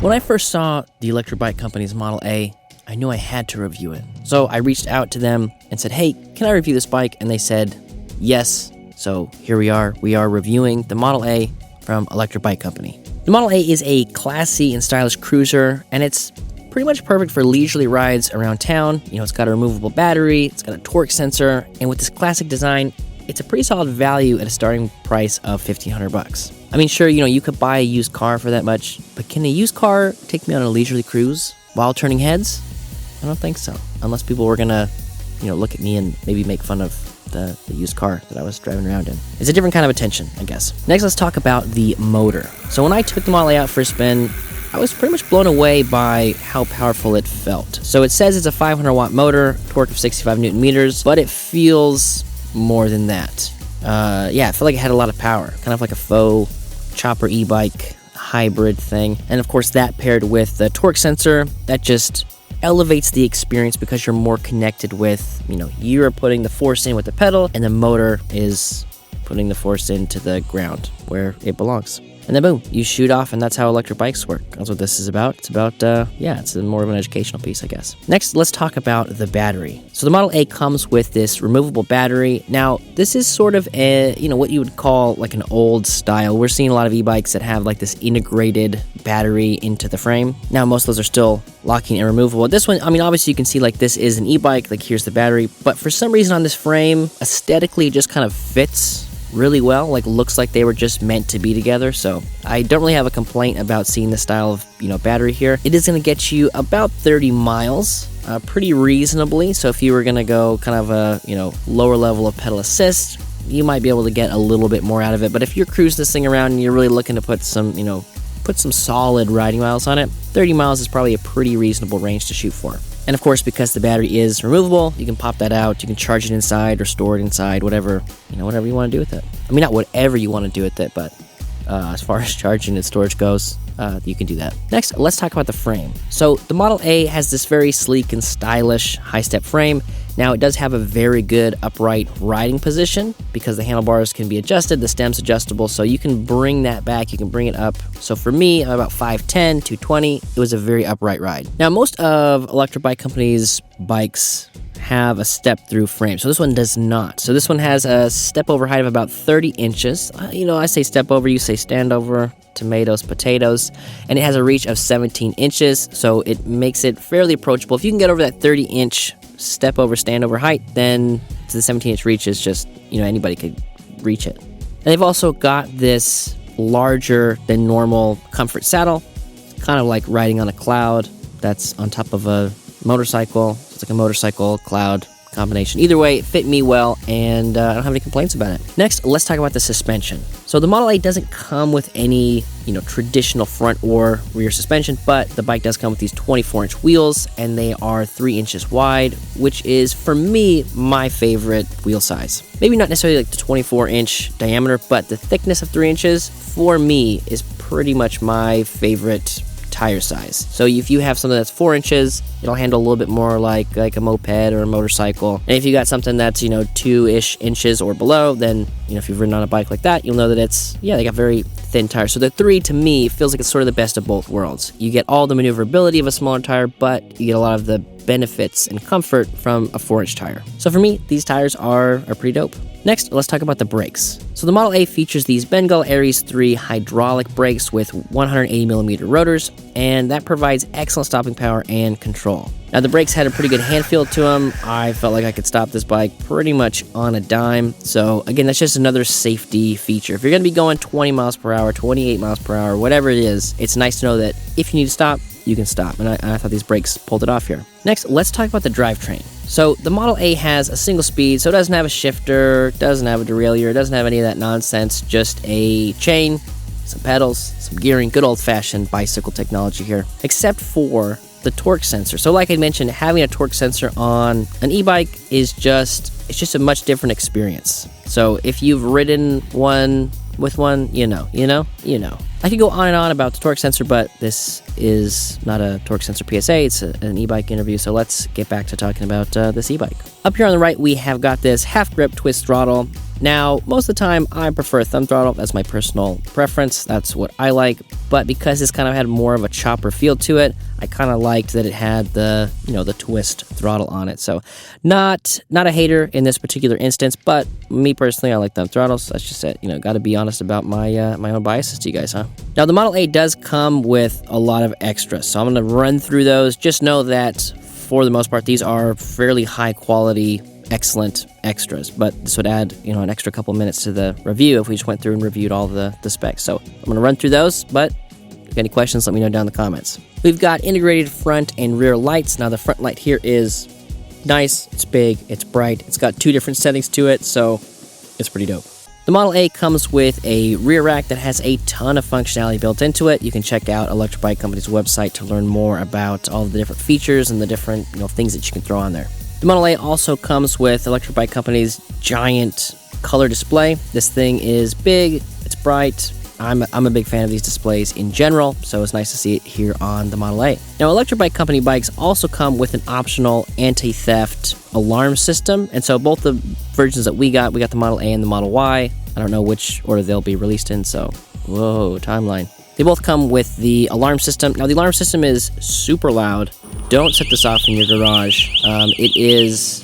When I first saw the electric bike company's Model A, I knew I had to review it. So I reached out to them and said, hey, can I review this bike? And they said, yes. So here we are reviewing the Model A from Electric Bike Company. The Model A is a classy and stylish cruiser, and it's pretty much perfect for leisurely rides around town. You know, it's got a removable battery, it's got a torque sensor, and with this classic design, it's a pretty solid value at a starting price of $1,500. I mean, sure, you could buy a used car for that much, but can a used car take me on a leisurely cruise while turning heads? I don't think so. Unless people were gonna, look at me and maybe make fun of the used car that I was driving around in. It's a different kind of attention, I guess. Next, let's talk about the motor. So when I took the Model A out for a spin, I was pretty much blown away by how powerful it felt. So it says it's a 500 watt motor, torque of 65 Newton meters, but it feels more than that. I felt like it had a lot of power, kind of like a faux chopper e-bike hybrid thing. And of course that paired with the torque sensor, that just elevates the experience because you're more connected with, you're putting the force in with the pedal and the motor is putting the force into the ground where it belongs. And then boom, you shoot off, and that's how electric bikes work. That's what this is about. It's about, it's more of an educational piece, I guess. Next, let's talk about the battery. So the Model A comes with this removable battery. Now, this is sort of what you would call like an old style. We're seeing a lot of e-bikes that have like this integrated battery into the frame. Now, most of those are still locking and removable. This one, obviously you can see like this is an e-bike, like here's the battery, but for some reason on this frame, aesthetically it just kind of fits really well, like looks like they were just meant to be together. So I don't really have a complaint about seeing the style of battery here. It is going to get you about 30 miles pretty reasonably. So if you were going to go kind of a lower level of pedal assist, you might be able to get a little bit more out of it. But if you're cruising this thing around and you're really looking to put some solid riding miles on it, 30 miles is probably a pretty reasonable range to shoot for. And of course, because the battery is removable, you can pop that out, you can charge it inside or store it inside, whatever you want to do with it. Not whatever you want to do with it, but as far as charging and storage goes, you can do that. Next, let's talk about the frame. So the Model A has this very sleek and stylish high-step frame. Now, it does have a very good upright riding position because the handlebars can be adjusted, the stem's adjustable, so you can bring that back, you can bring it up. So for me, I'm about 5'10", 220. It was a very upright ride. Now, most of electric bike companies' bikes have a step-through frame, so this one does not. So this one has a step-over height of about 30 inches. I say step-over, you say stand-over, tomatoes, potatoes, and it has a reach of 17 inches, so it makes it fairly approachable. If you can get over that 30-inch step over stand over height, then to the 17-inch reach is just, anybody could reach it. And they've also got this larger than normal comfort saddle, kind of like riding on a cloud that's on top of a motorcycle. It's like a motorcycle cloud combination. Either way, it fit me well, and I don't have any complaints about it. Next, let's talk about the suspension. So the Model A doesn't come with any, traditional front or rear suspension, but the bike does come with these 24-inch wheels, and they are 3 inches wide, which is, for me, my favorite wheel size. Maybe not necessarily like the 24-inch diameter, but the thickness of 3 inches, for me, is pretty much my favorite tire size. So if you have something that's 4 inches, it'll handle a little bit more like a moped or a motorcycle. And if you got something that's 2-ish inches or below, then if you've ridden on a bike like that, you'll know that they got very thin tires. So the 3 to me feels like it's sort of the best of both worlds. You get all the maneuverability of a smaller tire, but you get a lot of the benefits and comfort from a 4-inch tire. So for me, these tires are pretty dope. Next, let's talk about the brakes. So the Model A features these Bengal Aries 3 hydraulic brakes with 180mm rotors, and that provides excellent stopping power and control. Now, the brakes had a pretty good hand feel to them. I felt like I could stop this bike pretty much on a dime. So again, that's just another safety feature. If you're going to be going 20 miles per hour, 28 miles per hour, whatever it is, it's nice to know that if you need to stop, you can stop. And I thought these brakes pulled it off here. Next, let's talk about the drivetrain. So the Model A has a single speed, so it doesn't have a shifter, doesn't have a derailleur, doesn't have any of that nonsense, just a chain, some pedals, some gearing, good old-fashioned bicycle technology here, except for the torque sensor. So like I mentioned, having a torque sensor on an e-bike is just a much different experience. So if you've ridden one with one, you know. I could go on and on about the torque sensor, but this is not a torque sensor PSA, it's an e-bike interview, so let's get back to talking about this e-bike. Up here on the right, we have got this half grip twist throttle. Now, most of the time, I prefer thumb throttle. That's my personal preference. That's what I like. But because this kind of had more of a chopper feel to it, I kind of liked that it had the, the twist throttle on it. So not a hater in this particular instance, but me personally, I like thumb throttles. That's just it. Got to be honest about my my own biases to you guys, huh? Now, the Model A does come with a lot of extras, so I'm going to run through those. Just know that for the most part, these are fairly high quality, excellent extras, but this would add, an extra couple minutes to the review if we just went through and reviewed all the specs. So I'm going to run through those, but if you have any questions, let me know down in the comments. We've got integrated front and rear lights. Now, the front light here is nice, it's big, it's bright, it's got 2 different settings to it, so it's pretty dope. The Model A comes with a rear rack that has a ton of functionality built into it. You can check out Electric Bike Company's website to learn more about all the different features and the different things that you can throw on there. The Model A also comes with Electric Bike Company's giant color display. This thing is big, it's bright. I'm a big fan of these displays in general, so it's nice to see it here on the Model A. Now, Electric Bike Company bikes also come with an optional anti-theft alarm system, and so both the versions that we got the Model A and the Model Y. I don't know which order they'll be released in, so whoa, timeline. They both come with the alarm system. Now, the alarm system is super loud. Don't set this off in your garage. It is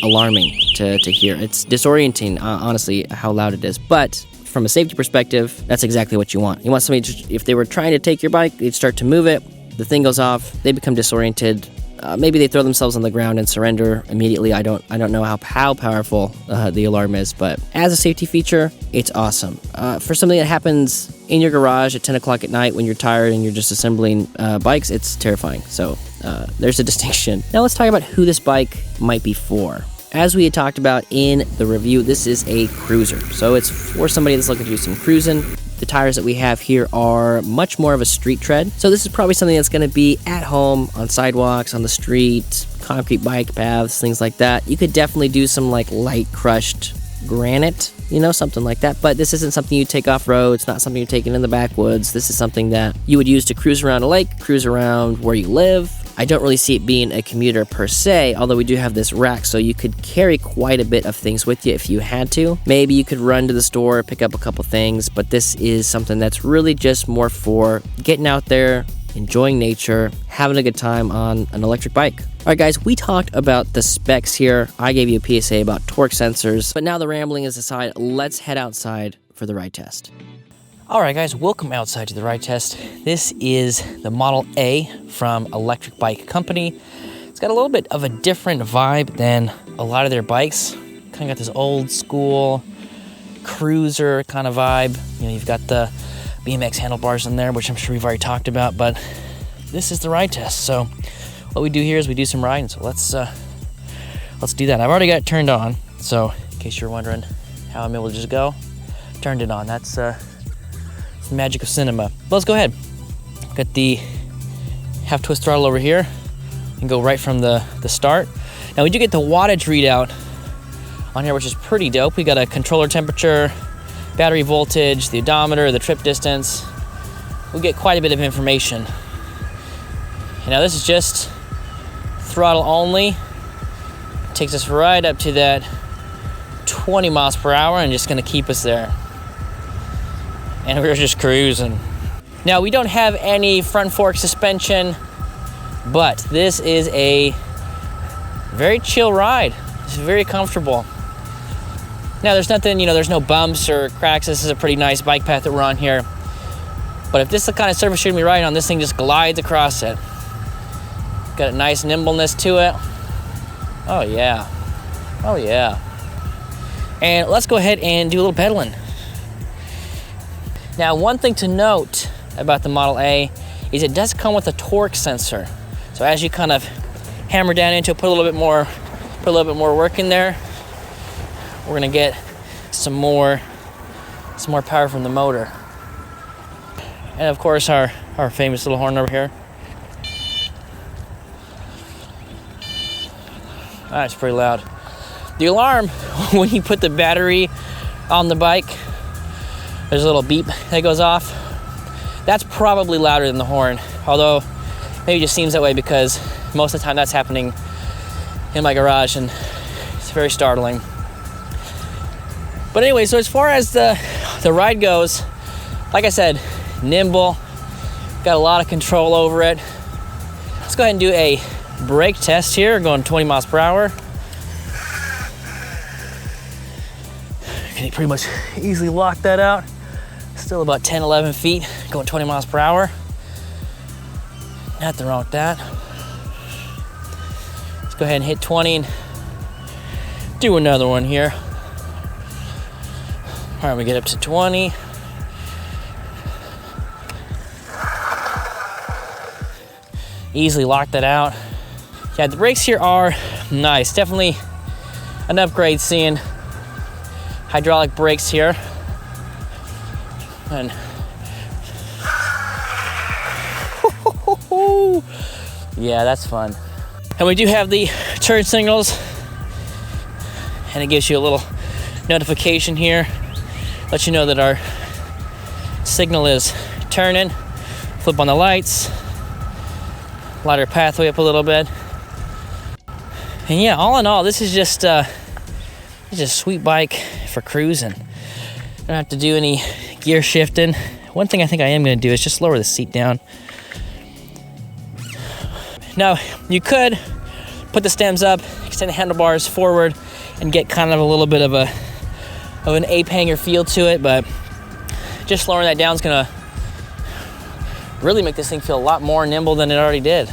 alarming to hear. It's disorienting, honestly, how loud it is, but from a safety perspective, that's exactly what you want. You want somebody to, if they were trying to take your bike, they'd start to move it, the thing goes off, they become disoriented, maybe they throw themselves on the ground and surrender immediately. I don't know how powerful the alarm is, but as a safety feature, it's awesome. For something that happens in your garage at 10 o'clock at night when you're tired and you're just assembling bikes, it's terrifying. So there's a distinction. Now let's talk about who this bike might be for. As we had talked about in the review, this is a cruiser. So it's for somebody that's looking to do some cruising. The tires that we have here are much more of a street tread. So this is probably something that's going to be at home, on sidewalks, on the street, concrete bike paths, things like that. You could definitely do some light crushed granite, something like that. But this isn't something you take off road. It's not something you're taking in the backwoods. This is something that you would use to cruise around a lake, cruise around where you live. I don't really see it being a commuter per se, although we do have this rack, so you could carry quite a bit of things with you if you had to. Maybe you could run to the store, pick up a couple things, but this is something that's really just more for getting out there, enjoying nature, having a good time on an electric bike. All right, guys, we talked about the specs here. I gave you a PSA about torque sensors, but now the rambling is aside, let's head outside for the ride test. All right, guys, welcome outside to the ride test. This is the Model A from Electric Bike Company. It's got a little bit of a different vibe than a lot of their bikes. Kind of got this old school cruiser kind of vibe. You've got the BMX handlebars in there, which I'm sure we've already talked about, but this is the ride test. So what we do here is we do some riding. So let's do that. I've already got it turned on. So in case you're wondering how I'm able to just go, turned it on. That's the magic of cinema. Let's go ahead. Got the half twist throttle over here and go right from the start. Now we do get the wattage readout on here, which is pretty dope. We got a controller temperature, battery voltage, the odometer, the trip distance. We get quite a bit of information. And now this is just throttle only. Takes us right up to that 20 miles per hour and just gonna keep us there. And we're just cruising. Now, we don't have any front fork suspension, but this is a very chill ride. It's very comfortable. Now, there's nothing, there's no bumps or cracks. This is a pretty nice bike path that we're on here. But if this is the kind of surface you're gonna be riding on, this thing just glides across it. Got a nice nimbleness to it. Oh yeah, oh yeah. And let's go ahead and do a little pedaling. Now, one thing to note about the Model A is it does come with a torque sensor. So as you kind of hammer down into it, put a little bit more work in there, we're gonna get some more power from the motor. And of course, our famous little horn over here. That's pretty loud. The alarm, when you put the battery on the bike, there's a little beep that goes off. That's probably louder than the horn, although maybe it just seems that way because most of the time that's happening in my garage and it's very startling. But anyway, so as far as the ride goes, like I said, nimble, got a lot of control over it. Let's go ahead and do a brake test here, going 20 miles per hour. Can you pretty much easily lock that out? Still about 10, 11 feet, going 20 miles per hour. Nothing wrong with that. Let's go ahead and hit 20 and do another one here. All right, we get up to 20. Easily lock that out. Yeah, the brakes here are nice. Definitely an upgrade seeing hydraulic brakes here. And yeah, that's fun. And we do have the turn signals, and it gives you a little notification here. Let you know that our signal is turning. Flip on the lights. Light our pathway up a little bit. And yeah, all in all, this is just a sweet bike for cruising. Don't have to do any gear shifting. One thing I think I am going to do is just lower the seat down. Now, you could put the stems up, extend the handlebars forward, and get kind of a little bit of an ape hanger feel to it, but just lowering that down is going to really make this thing feel a lot more nimble than it already did.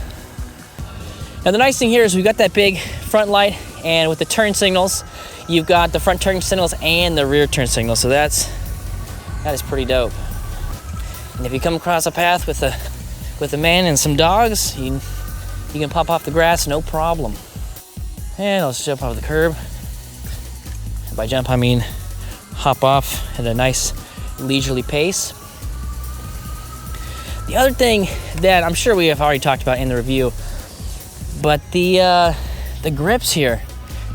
Now the nice thing here is we've got that big front light, and with the turn signals, you've got the front turn signals and the rear turn signals, so that is pretty dope. And if you come across a path with a man and some dogs, you can pop off the grass, no problem. And let's jump off the curb. By jump, I mean hop off at a nice leisurely pace. The other thing that I'm sure we have already talked about in the review, but the grips here,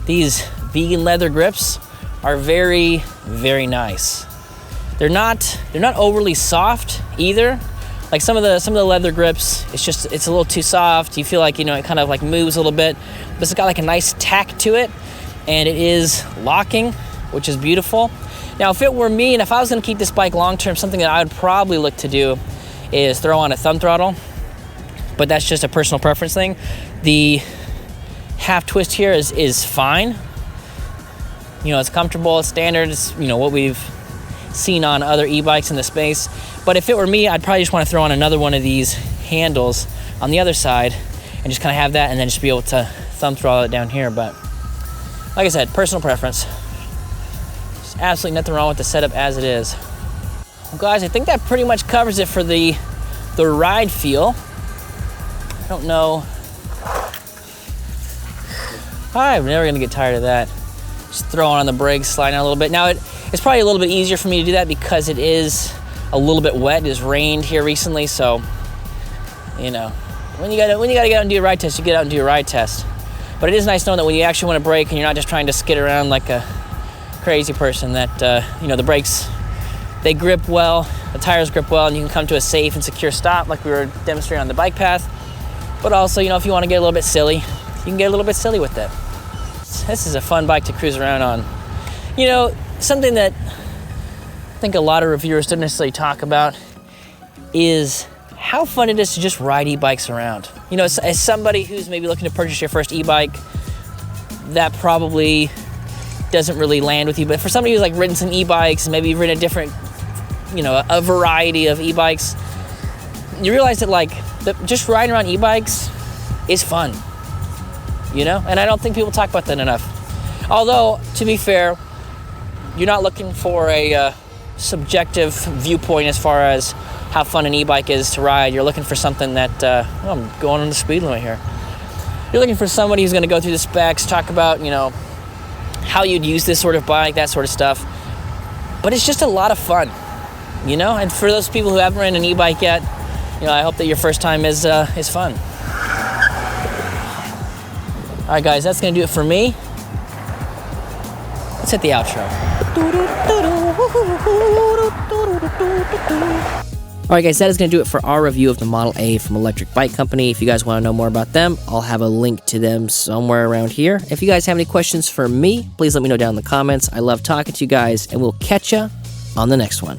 these vegan leather grips are very, very nice. They're not overly soft either. Like some of the leather grips, it's a little too soft. You feel like, it kind of like moves a little bit, but it's got like a nice tack to it, and it is locking, which is beautiful. Now, if it were me, and if I was going to keep this bike long term, something that I would probably look to do is throw on a thumb throttle, but that's just a personal preference thing. The half twist here is fine. It's comfortable, it's standard, it's what we've seen on other e-bikes in the space. But if it were me, I'd probably just want to throw on another one of these handles on the other side and just kind of have that, and then just be able to thumb throttle it down here. But like I said, personal preference. There's absolutely nothing wrong with the setup as it is. Well, guys, I think that pretty much covers it for the ride feel. I don't know. I'm never gonna get tired of that. Just throwing on the brakes, sliding out a little bit. Now it's probably a little bit easier for me to do that because it is a little bit wet. It has rained here recently, so when you gotta get out and do a ride test, you get out and do a ride test. But it is nice knowing that when you actually want to brake and you're not just trying to skid around like a crazy person, that the brakes, they grip well, the tires grip well, and you can come to a safe and secure stop like we were demonstrating on the bike path. But also, if you want to get a little bit silly, you can get a little bit silly with it. This is a fun bike to cruise around on. Something that I think a lot of reviewers don't necessarily talk about is how fun it is to just ride e-bikes around. As somebody who's maybe looking to purchase your first e-bike, that probably doesn't really land with you. But for somebody who's ridden some e-bikes, and maybe you've ridden a different, a variety of e-bikes, you realize that just riding around e-bikes is fun. And I don't think people talk about that enough. Although, to be fair, you're not looking for a subjective viewpoint as far as how fun an e-bike is to ride. You're looking for something that, I'm going on the speed limit here. You're looking for somebody who's going to go through the specs, talk about, how you'd use this sort of bike, that sort of stuff. But it's just a lot of fun, And for those people who haven't ridden an e-bike yet, I hope that your first time is fun. All right, guys, that's going to do it for me. Let's hit the outro. Alright guys, that is going to do it for our review of the Model A from Electric Bike Company. If you guys want to know more about them, I'll have a link to them somewhere around here. If you guys have any questions for me, please let me know down in the comments. I love talking to you guys, and we'll catch ya on the next one.